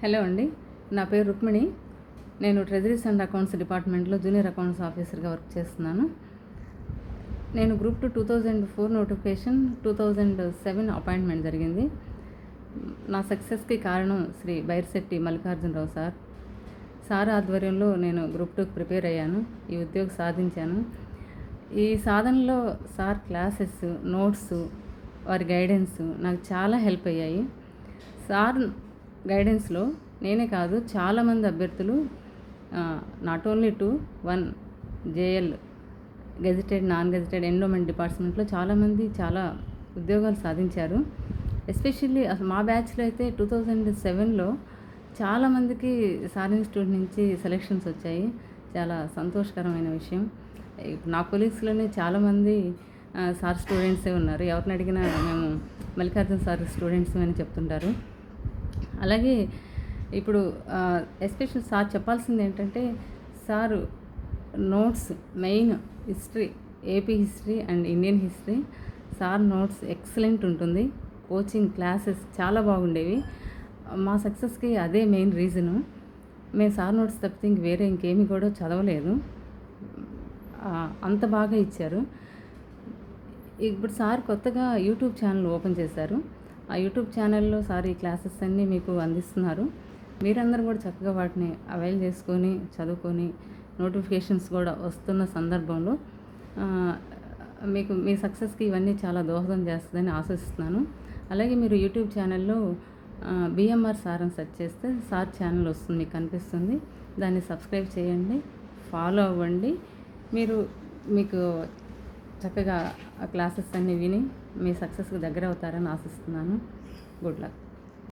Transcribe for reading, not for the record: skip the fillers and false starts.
Hello అండి, నా పేరు రుక్మిణి. నేను ట్రెజరీస్ అండ్ అకౌంట్స్ డిపార్ట్మెంట్లో జూనియర్ అకౌంట్స్ ఆఫీసర్గా వర్క్ చేస్తున్నాను. నేను గ్రూప్ 2004 నోటిఫికేషన్ 2007 అపాయింట్మెంట్ జరిగింది. నా సక్సెస్కి కారణం శ్రీ బైర్శెట్టి మల్లికార్జునరావు సార్ ఆధ్వర్యంలో నేను గ్రూప్ 2కి ప్రిపేర్ అయ్యాను. ఈ ఉద్యోగం సాధించాను. ఈ సాధనలో సార్ క్లాసెస్, నోట్స్, వారి గైడెన్స్ నాకు చాలా హెల్ప్ అయ్యాయి. సార్ గైడెన్స్లో నేనే కాదు, చాలామంది అభ్యర్థులు not only 1 JL gazetted, non gazetted, endowment డిపార్ట్మెంట్లో చాలామంది చాలా ఉద్యోగాలు సాధించారు. ఎస్పెషల్లీ అసలు మా బ్యాచ్లో అయితే 2007లో చాలామందికి సార్ ఇన్స్టిట్యూట్ నుంచి సెలెక్షన్స్ వచ్చాయి. చాలా సంతోషకరమైన విషయం. నా కొలీగ్స్లోనే చాలామంది సార్ స్టూడెంట్సే ఉన్నారు. ఎవరిని అడిగినా మేము మల్లికార్జున సార్ స్టూడెంట్స్ అని చెప్తుంటారు. అలాగే ఇప్పుడు ఎస్పెషల్ సార్ చెప్పాల్సింది ఏంటంటే, sir notes main history, AP history and Indian history, sir notes excellent ఉంటుంది. కోచింగ్ క్లాసెస్ చాలా బాగుండేవి. మా సక్సెస్కి అదే మెయిన్ రీజను. మేము సార్ నోట్స్ తప్పితే వేరే ఇంకేమీ కూడా చదవలేదు. అంత బాగా ఇచ్చారు. ఇప్పుడు సార్ కొత్తగా యూట్యూబ్ ఛానల్ ఓపెన్ చేశారు. ఆ యూట్యూబ్ ఛానల్లో సార్ ఈ క్లాసెస్ అన్నీ మీకు అందిస్తున్నారు. మీరందరూ కూడా చక్కగా వాటిని అవైల్ చేసుకొని చదువుకొని నోటిఫికేషన్స్ కూడా వస్తున్న సందర్భంలో మీకు మీ సక్సెస్కి ఇవన్నీ చాలా దోహదం చేస్తుందని ఆశిస్తున్నాను. అలాగే మీరు యూట్యూబ్ ఛానల్లో బిఎంఆర్ సార్ అని సెర్చ్ చేస్తే సార్ ఛానల్ వస్తుంది, మీకు కనిపిస్తుంది. దాన్ని సబ్స్క్రైబ్ చేయండి, ఫాలో అవ్వండి. మీకు చక్కగా ఆ క్లాసెస్ అన్నీ విని మీ సక్సెస్కి దగ్గర అవుతారని ఆశిస్తున్నాను. Good luck.